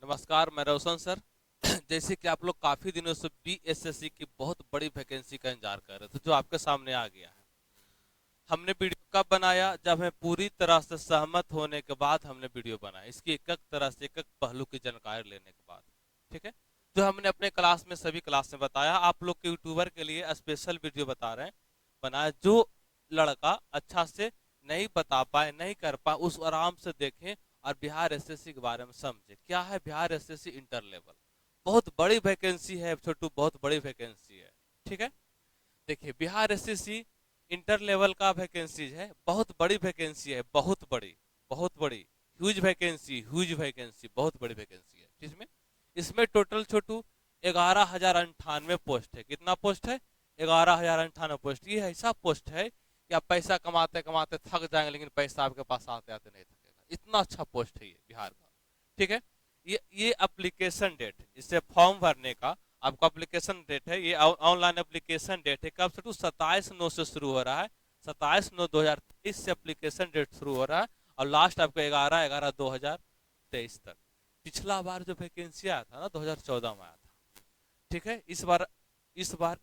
नमस्कार, मैं रोशन सर। जैसे कि आप लोग काफी दिनों से बीएसएससी की बहुत बड़ी वैकेंसी का इंतजार कर रहे थे, जो आपके सामने आ गया है। हमने वीडियो कब बनाया? जब हमें पूरी तरह से सहमत होने के बाद हमने वीडियो बनाया, इसकी एक एक तरह से एक एक पहलू की जानकारी लेने के बाद। ठीक है, जो हमने अपने क्लास में सभी क्लास में बताया, आप लोग के यूट्यूबर के लिए स्पेशल वीडियो बता रहे हैं बनाया। जो लड़का अच्छा से नहीं बता पाए, नहीं कर पाए, उस आराम से देखें और बिहार एसएससी के बारे में समझे। क्या है बिहार एसएससी इंटर लेवल? बहुत बड़ी वैकेंसी है छोटू, बहुत बड़ी वैकेंसी है। ठीक है, देखिए बिहार एसएससी इंटर लेवल का वैकेंसी है, बहुत बड़ी वैकेंसी है, बहुत बड़ी, बहुत बड़ी, ह्यूज वैकेंसी, ह्यूज वैकेंसी, बहुत बड़ी वैकेंसी है। इसमें इसमें टोटल छोटू 11,098 पोस्ट है। कितना पोस्ट है? 11,098 पोस्ट। ये ऐसा पोस्ट है कि आप पैसा कमाते कमाते थक जाएंगे, लेकिन पैसा आपके पास आते आते नहीं थकेगा। इतना अच्छा पोस्ट है ये बिहार का। ठीक है, ये एप्लीकेशन डेट, इससे फॉर्म भरने का आपका एप्लीकेशन डेट है, ये ऑनलाइन एप्लीकेशन डेट है। कब से? 27/9 से शुरू हो रहा है। 27/9/2023 से एप्लीकेशन डेट शुरू हो रहा है और लास्ट आपको 11/11/2023 तक। पिछला बार जो वैकेंसी आया था ना, 2014 में आया था। ठीक है, इस बार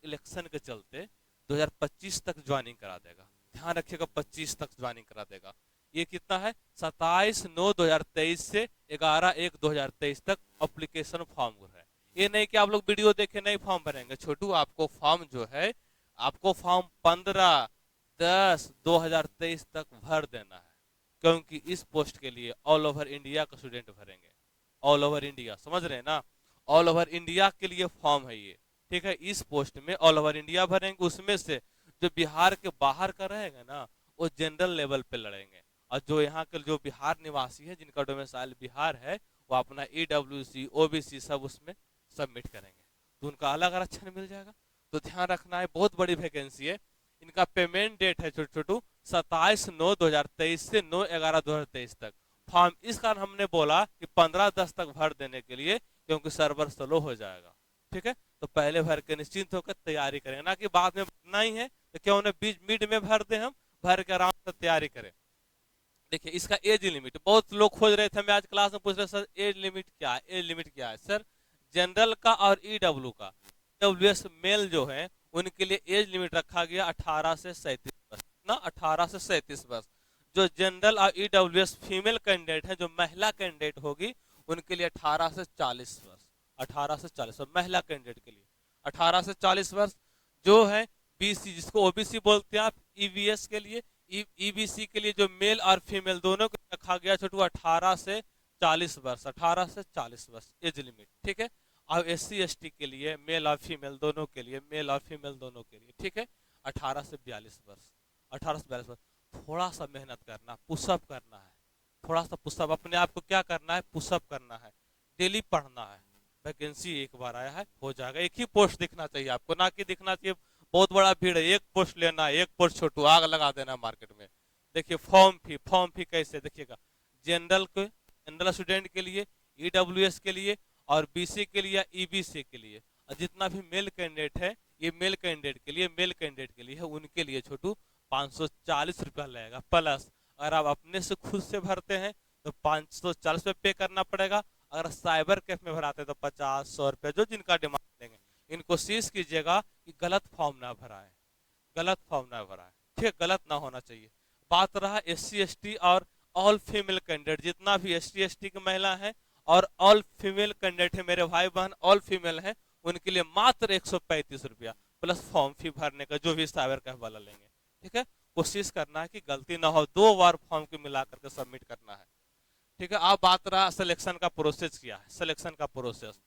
इलेक्शन के चलते 2025 तक ज्वाइनिंग करा देगा। ध्यान रखिएगा, 25 तक ज्वाइनिंग करा देगा। ये कितना है? 27/9/2023 से 11/1/2023 तक अप्लीकेशन फॉर्म है। ये नहीं कि आप लोग वीडियो देखे नहीं फॉर्म भरेंगे। छोटू, आपको फॉर्म जो है, आपको फॉर्म 15/10/2023 तक भर देना है, क्योंकि इस पोस्ट के लिए ऑल ओवर इंडिया का स्टूडेंट भरेंगे। ऑल ओवर इंडिया, समझ रहे हैं ना? ऑल ओवर इंडिया के लिए फॉर्म है ये। ठीक है, इस पोस्ट में ऑल ओवर इंडिया भरेंगे। उसमें से जो बिहार के बाहर का रहेगा ना, वो जनरल लेवल पे लड़ेंगे। और जो यहाँ के जो बिहार निवासी है, जिनका डोमिसाइल बिहार है, वो अपना ईडब्ल्यूसी ओबीसी सब उसमें सबमिट करेंगे, तो उनका अलग आरक्षण मिल जाएगा। तो ध्यान रखना है, बहुत बड़ी वैकेंसी है। इनका पेमेंट डेट है छोटू छोटू 27/9/2023 से 9/11/2023 तक। फॉर्म इस कारण हमने बोला कि 15/10 तक भर देने के लिए, क्योंकि सर्वर स्लो हो जाएगा। ठीक है, तो पहले भर के निश्चिंत होकर तैयारी करेंगे, ना कि बाद में भरना ही है तो क्यों ना बीच मिड में भर दे, हम भर के आराम से तैयारी करें। देखिए, इसका एज लिमिट बहुत लोग खोज रहे थे, मैं आज क्लास में पूछ रहे सर एज लिमिट क्या है, एज लिमिट क्या है? सर, जनरल का और ईडब्ल्यू का, ईडब्ल्यूएस मेल जो है, उनके लिए एज लिमिट रखा गया 18 से 37 वर्ष। ना, 18 से 37 वर्ष। जो जनरल और ईडब्ल्यूएस फीमेल कैंडिडेट है, जो महिला कैंडिडेट होगी, उनके लिए 18 से 40 वर्ष। 18 से 40 वर्ष महिला कैंडिडेट के लिए। 18 से 40 वर्ष जो है बीसी, जिसको ओबीसी बोलते हैं आप, ईवीएस के लिए, ईबीसी के लिए जो मेल और फीमेल दोनों को रखा गया छोटू 18 से 40 वर्ष। 18 से 40 वर्ष एज लिमिट। ठीक है, और SC ST के लिए मेल और फीमेल दोनों के लिए, मेल और फीमेल दोनों के लिए, ठीक है, 18 से 42 वर्ष। 18 से 42 वर्ष। थोड़ा सा मेहनत करना, पुशअप करना है। थोड़ा सा पुशअप, अपने आप को क्या करना है? पुशअप करना है, डेली पढ़ना है। वैकेंसी एक बार आया है, हो जाएगा। एक ही पोस्ट दिखना चाहिए आपको, ना कि दिखना चाहिए बहुत बड़ा भीड़ है। एक पोस्ट लेना है, एक पोस्ट छोटू आग लगा देना मार्केट में। देखिए फॉर्म फी कैसे देखिएगा। जनरल के, जनरल स्टूडेंट के लिए, ईडब्ल्यूएस के लिए और बीसी के लिए या ईबीसी के लिए, और जितना भी मेल कैंडिडेट है, ये मेल कैंडिडेट के लिए, मेल कैंडिडेट के लिए है, उनके लिए छोटू 540 रुपया लगेगा। प्लस अगर आप अपने से खुद से भरते हैं तो 540 रुपये पे करना पड़ेगा। अगर साइबर कैफ में भराते हैं तो 50-100 रुपये, जो जिनका डिमांड देंगे। इन कोशिश कीजिएगा कि गलत फॉर्म ना भराए, गलत फॉर्म ना भराए। ठीक, गलत ना होना चाहिए। बात रहा SC ST और ऑल फीमेल कैंडिडेट, जितना भी ST ST की महिला है और ऑल फीमेल कैंडिडेट है, मेरे भाई बहन ऑल फीमेल है, उनके लिए मात्र 135 रुपया प्लस फॉर्म फी भरने का, जो भी साइबर कैफ वाला लेंगे। ठीक है, कोशिश करना है कि गलती ना हो, 2 बार फॉर्म को मिला करके सबमिट करना है। ठीक है, अब बात रहा सिलेक्शन का प्रोसेस। क्या है सिलेक्शन का प्रोसेस?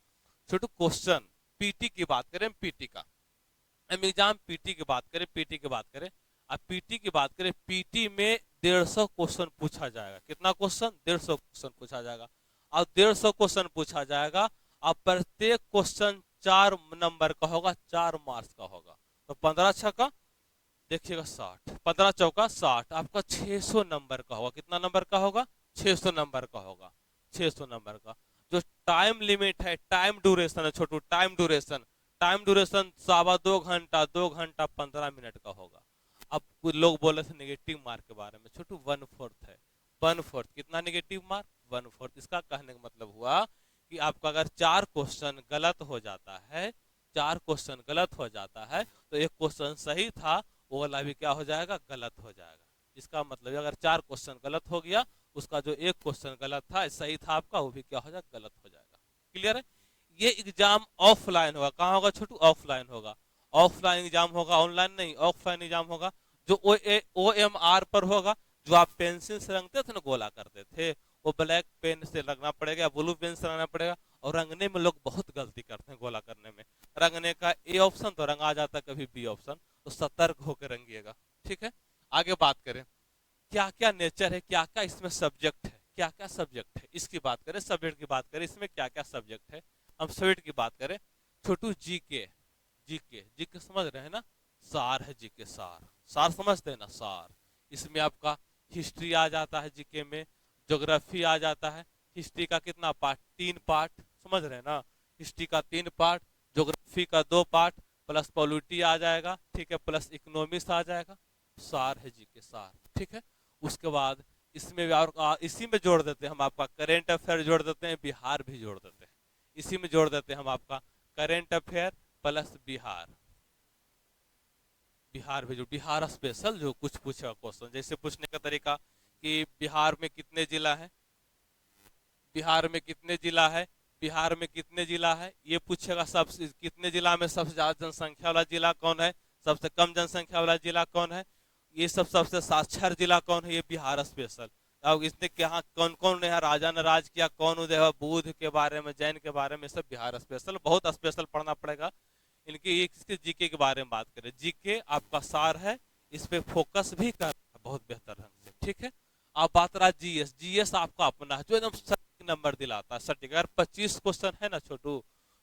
छोटू क्वेश्चन, पीटी की बात करें, पीटी का एग्जाम, पीटी की बात करें, पीटी की बात करें, अब पीटी की बात करें, पीटी में 150 क्वेश्चन पूछा जाएगा। कितना क्वेश्चन? 150 क्वेश्चन पूछा जाएगा। और 150 क्वेश्चन पूछा जाएगा, और प्रत्येक क्वेश्चन 4 नंबर का होगा, 4 मार्क्स का होगा। तो 15 छक्का देखिएगा 60, 15 चौका 60, आपका 600 नंबर का होगा। कितना नंबर का होगा? 600 नंबर का होगा। 600 नंबर का। जो टाइम लिमिट है, टाइम ड्यूरेशन है छोटू, टाइम ड्यूरेशन, टाइम ड्यूरेशन 2.25 घंटा, 2 घंटा 15 मिनट का होगा। अब कुछ लोग बोले थे नेगेटिव मार्क के बारे में, छोटू 1/4 है। 1/4 कितना नेगेटिव मार्क? 1/4। इसका कहने का मतलब हुआ कि आपका अगर 4 क्वेश्चन गलत हो जाता है, 4 क्वेश्चन गलत हो जाता है, तो एक क्वेश्चन सही था, वो वाला भी क्या हो जाएगा, गलत हो जाएगा। इसका मतलब अगर 4 क्वेश्चन गलत हो गया, उसका जो एक क्वेश्चन गलत था, सही था आपका, वो भी क्या हो जाएगा, गलत हो जाएगा। क्लियर है? ये एग्जाम ऑफलाइन होगा। कहाँ होगा छोटू? ऑफलाइन होगा। ऑफलाइन एग्जाम होगा, ऑनलाइन नहीं, ऑफलाइन एग्जाम होगा। जो OMR पर होगा, जो आप पेंसिल से रंगते थे ना, गोला करते थे, वो ब्लैक पेन से रंगना पड़ेगा, ब्लू पेन से रंगना पड़ेगा। और रंगने में लोग बहुत गलती करते हैं, गोला करने में। रंगने का ए ऑप्शन तो रंगा जाता है, कभी बी ऑप्शन, तो सतर्क होकर रंगिएगा। ठीक है, आगे बात करें, क्या क्या नेचर है, क्या क्या इसमें सब्जेक्ट है, क्या क्या सब्जेक्ट है, इसकी बात करें, सब्जेक्ट की बात करें, इसमें क्या क्या सब्जेक्ट है। हम सब्जेक्ट की बात करें, छोटू जीके, जीके जीके समझ रहे हैं ना, सार है जीके, सार, सार समझते हैं ना, सार। इसमें आपका हिस्ट्री आ जाता है जीके में, ज्योग्राफी आ जाता है। हिस्ट्री का कितना पार्ट? 3 पार्ट, समझ रहे हैं ना, हिस्ट्री का 3 पार्ट, ज्योग्राफी का 2 पार्ट, प्लस पॉलिटी आ जाएगा, ठीक है, प्लस इकोनॉमिक्स आ जाएगा। सार है जीके, सार। ठीक है, उसके बाद इसमें भी और इसी में जोड़ देते हैं हम आपका करेंट अफेयर जोड़ देते हैं, बिहार भी जोड़ देते हैं, इसी में जोड़ देते हैं हम आपका current affair plus Bihar, Bihar भी जो बिहार स्पेशल जो कुछ पूछेगा क्वेश्चन, जैसे पूछने का तरीका कि बिहार में कितने जिला है, बिहार में कितने जिला है, बिहार में कितने जिला है, ये पूछेगा। सब कितने जिला में सबसे ज्यादा जनसंख्या वाला जिला कौन है, सबसे कम जनसंख्या वाला जिला कौन है, ये सब सबसे साक्षर जिला कौन है, ये बिहार स्पेशल। अब इसने क्या कौन कौन यहाँ राजा ने राज किया, कौन उदय, बुद्ध के बारे में, जैन के बारे में, सब बिहार स्पेशल, बहुत स्पेशल पढ़ना पड़ेगा। इनकी एक जीके के बारे में बात करें, जीके आपका सार है, इस पे फोकस भी कर रहा है बहुत बेहतर ढंग से। ठीक है, अब बात रहा जीएस, जीएस आपका अपना है, जो एकदम सटीक नंबर दिलाता है, सटीक। अगर 25 क्वेश्चन है ना छोटू,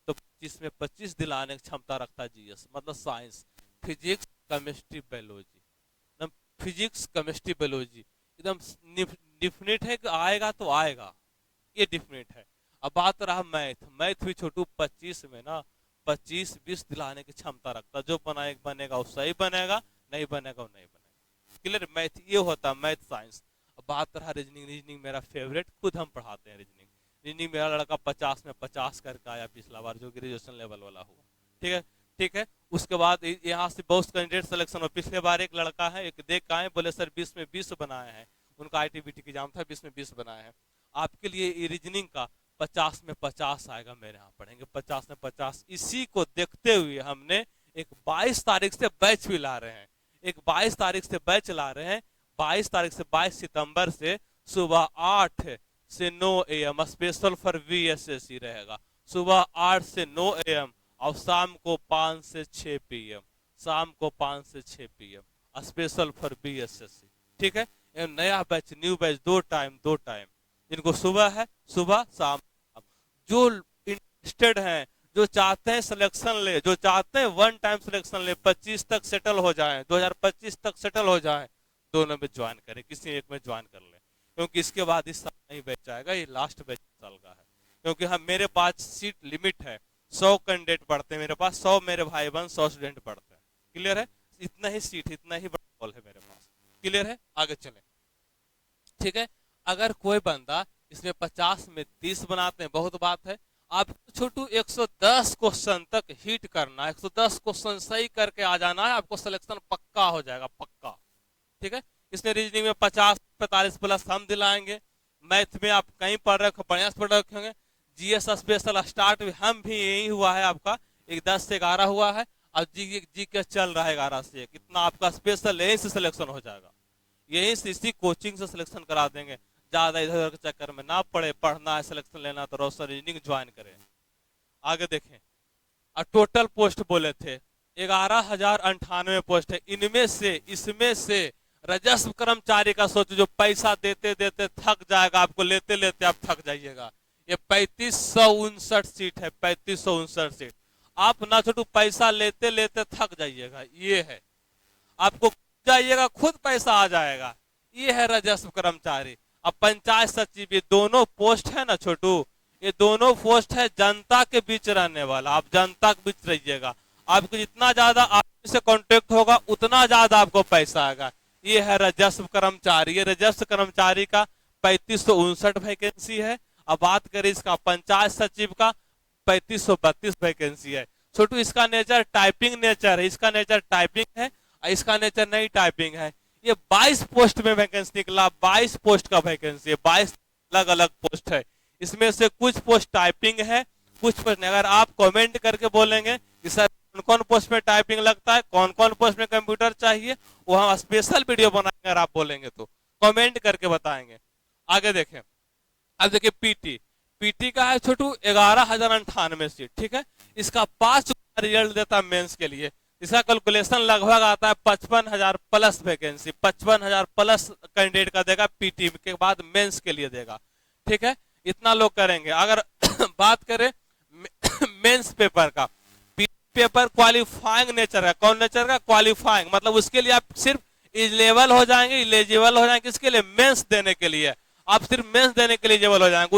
तो 25 में 25 दिलाने की क्षमता रखता है जीएस, मतलब साइंस, फिजिक्स, केमिस्ट्री, बायोलॉजी, एकदम फिजिक्स, केमिस्ट्री, बायोलॉजी एकदम डिफिनिट है कि आएगा तो आएगा, ये डिफिनिट है। अब बात रहा मैथ, मैथ भी छोटू 25 में ना 25-20 दिलाने की क्षमता रखता है, जो बनेगा वो सही बनेगा, नहीं बनेगा वो नहीं बनेगा। क्लियर? मैथ ये होता है, मैथ साइंस। अब बात रहा रीजनिंग, रीजनिंग मेरा फेवरेट, खुद हम पढ़ाते हैं रीजनिंग। रीजनिंग मेरा लड़का 50 में 50 करके आया पिछला बार, जो ग्रेजुएशन लेवल वाला हुआ। ठीक है, ठीक है। उसके बाद यहाँ से बहुत कैंडिडेट सिलेक्शन हो, पिछले बार एक लड़का है, एक देख आए, बोले सर 20 में 20 बनाए हैं, उनका ITBT की एग्जाम था, 20 में 20 बनाए हैं। आपके लिए रीजनिंग का 50 में 50 आएगा, मेरे यहाँ पढ़ेंगे 50 में 50। इसी को देखते हुए हमने एक 22 तारीख से बैच भी ला रहे हैं, एक 22 तारीख से बैच ला रहे हैं, 22 तारीख से 22 सितंबर से सुबह 8 से 9 AM स्पेशल फॉर VSSC रहेगा, सुबह 8 से 9 AM और शाम को 5 से 6 PM, शाम को 5 से 6 PM स्पेशल फॉर VSSC। ठीक है, नया batch, new batch, 2 time, 2 time, जिनको सुबह है सुबह, शाम। जो इंटरेस्टेड हैं, जो चाहते हैं सिलेक्शन ले, जो चाहते हैं 1 टाइम सिलेक्शन ले, 25 तक सेटल हो जाए, 2025 तक सेटल हो जाए, दोनों में ज्वाइन करें, किसी एक में ज्वाइन कर ले, क्योंकि इसके बाद इस साल नहीं बैच आएगा, ये लास्ट बैच साल का है। क्योंकि हम मेरे पास सीट लिमिट है, 100 कैंडिडेट पढ़ते हैं मेरे पास, 100 मेरे भाई बहन 100 स्टूडेंट पढ़ते हैं। क्लियर है? इतना ही सीट, इतना ही बड़ा हॉल है मेरे पास। क्लियर है? आगे चले। ठीक है, अगर कोई बंदा इसमें 50 में 30 बनाते हैं, बहुत बात है। आप छोटू 110 क्वेश्चन तक हिट करना है, 110 क्वेश्चन सही करके आ जाना है, आपको सिलेक्शन पक्का हो जाएगा, पक्का। ठीक है, इसमें रीजनिंग में 50-45 प्लस हम दिलाएंगे, मैथ में आप कहीं पढ़ रहे बढ़िया से पढ़ रखे होंगे, GS स्पेशल स्टार्ट हम भी यही हुआ है आपका, एक 10 से 11 हुआ है, और जी के चल रहा है 11 से 1, इतना आपका स्पेशल यही से सिलेक्शन हो जाएगा, यही से इसी कोचिंग से सिलेक्शन करा देंगे। ज्यादा इधर उधर के चक्कर में ना पड़े, पढ़ना है, सिलेक्शन लेना तो रोशन रीजनिंग ज्वाइन करें। आगे देखें, और टोटल पोस्ट बोले थे 11,098 पोस्ट है, इनमें से इसमें से राजस्व कर्मचारी का सोचो, जो पैसा देते देते थक जाएगा, आपको लेते लेते आप थक जाइएगा, ये 3559 सीट है, 3559 सीट। आप ना छोटू पैसा लेते लेते थक जाइएगा, ये है, आपको जाइएगा खुद पैसा आ जाएगा, ये है राजस्व कर्मचारी। अब पंचायत सचिव, ये दोनों पोस्ट है ना छोटू, ये दोनों पोस्ट है जनता के बीच रहने वाला, आप जनता के बीच रहिएगा, आपको जितना ज्यादा आदमी से कांटेक्ट होगा उतना ज्यादा आपको पैसा आएगा। ये है राजस्व कर्मचारी, ये राजस्व कर्मचारी का 3559 वैकेंसी है, अब बात करें इसका पंचायत सचिव का 3532 वैकेंसी है। छोटू इसका नेचर टाइपिंग नेचर है, इसका नेचर टाइपिंग है और इसका नेचर नहीं टाइपिंग है। ये 22 पोस्ट में वैकेंसी निकला, 22 पोस्ट का वैकेंसी है, 22 अलग अलग पोस्ट है। इसमें से कुछ पोस्ट टाइपिंग है, कुछ पोस्ट नहीं। अगर आप कमेंट करके बोलेंगे कि सर कौन कौन पोस्ट में टाइपिंग लगता है, कौन कौन पोस्ट में कंप्यूटर चाहिए, वो हम स्पेशल वीडियो बनाएंगे। अगर आप बोलेंगे तो कमेंट करके बताएंगे। आगे देखें, अब देखिए पीटी, पीटी का है छोटू 11,098 सीट, ठीक है। इसका 5 रिजल्ट देता है मेंस के लिए। इसका कैलकुलेशन लगभग आता है 55,000 प्लस वैकेंसी, 55,000 प्लस कैंडिडेट का देगा, पीटी के बाद मेंस के लिए देगा, ठीक है। इतना लोग करेंगे। अगर बात करें मेंस पेपर का, पेपर क्वालिफाइंग नेचर का, कौन नेचर का? क्वालिफाइंग, मतलब उसके लिए आप सिर्फ इलेजिबल हो जाएंगे, इलेजिबल हो जाएंगे किसके लिए? मेंस देने के लिए। आप सिर्फ मेंस देने के लिए एलिजिबल हो जाएंगे।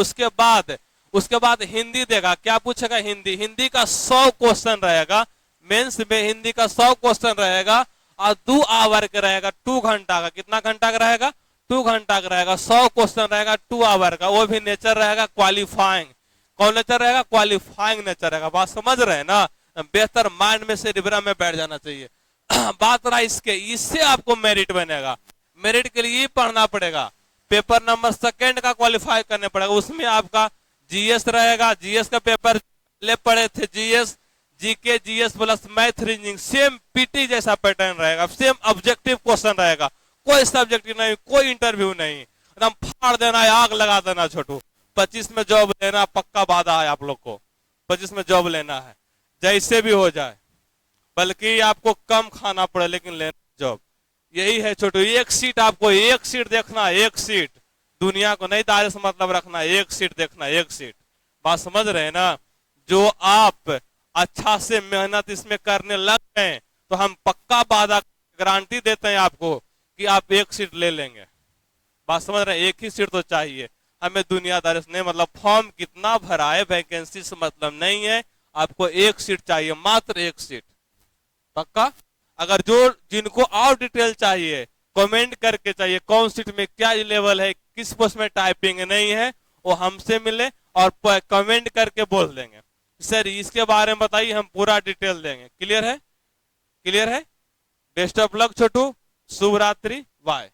उसके बाद हिंदी देगा। क्या पूछेगा? हिंदी। हिंदी का 100 क्वेश्चन रहेगा मेंस में, हिंदी का 100 क्वेश्चन रहेगा और 2 आवर का रहेगा, 2 घंटा का। कितना घंटा का रहेगा? 2 घंटा का रहेगा। 100 क्वेश्चन रहेगा 2 आवर का, वो भी नेचर रहेगा क्वालिफाइंग। कौन नेचर रहेगा? क्वालिफाइंग नेचर रहेगा। बात समझ रहे हैं ना? बेहतर माइंड में से रिबरा में बैठ जाना चाहिए। बात रहा इससे आपको मेरिट बनेगा। मेरिट के लिए पढ़ना पड़ेगा। पेपर नंबर 2 का क्वालिफाई करने पड़ेगा। उसमें आपका जीएस रहेगा। जीएस का पेपर ले पड़े थे, GS, GK, GS plus math, reasoning, same PT जैसा पैटर्न रहेगा, सेम ऑब्जेक्टिव क्वेश्चन रहेगा। कोई सब्जेक्ट नहीं, कोई इंटरव्यू नहीं, एकदम फाड़ देना है, आग लगा देना। छोटू 25 में जॉब लेना पक्का वादा है आप लोग को। 25 में जॉब लेना है, जैसे भी हो जाए, बल्कि आपको कम खाना पड़े लेकिन लेना जॉब। यही है छोटू। एक सीट आपको, एक सीट देखना, एक सीट। दुनिया को नहीं दायरे से मतलब रखना, एक सीट देखना, एक सीट। बात समझ रहे हैं ना? जो आप अच्छा से मेहनत इसमें करने लग गए तो हम पक्का वादा गारंटी देते हैं आपको कि आप एक सीट ले लेंगे। बात समझ रहे हैं? एक ही सीट तो चाहिए हमें, दुनियादारी से नहीं मतलब। फॉर्म कितना भरा है वैकेंसी से मतलब नहीं है, आपको एक सीट चाहिए, मात्र एक सीट, पक्का। अगर जिनको और डिटेल चाहिए कमेंट करके चाहिए, कौन सीट में क्या लेवल है, किस पोस्ट में टाइपिंग नहीं है, वो हमसे मिले और कमेंट करके बोल देंगे सर इसके बारे में बताइए, हम पूरा डिटेल देंगे। क्लियर है? क्लियर है? बेस्ट ऑफ लक छोटू, शुभ रात्रि, बाय।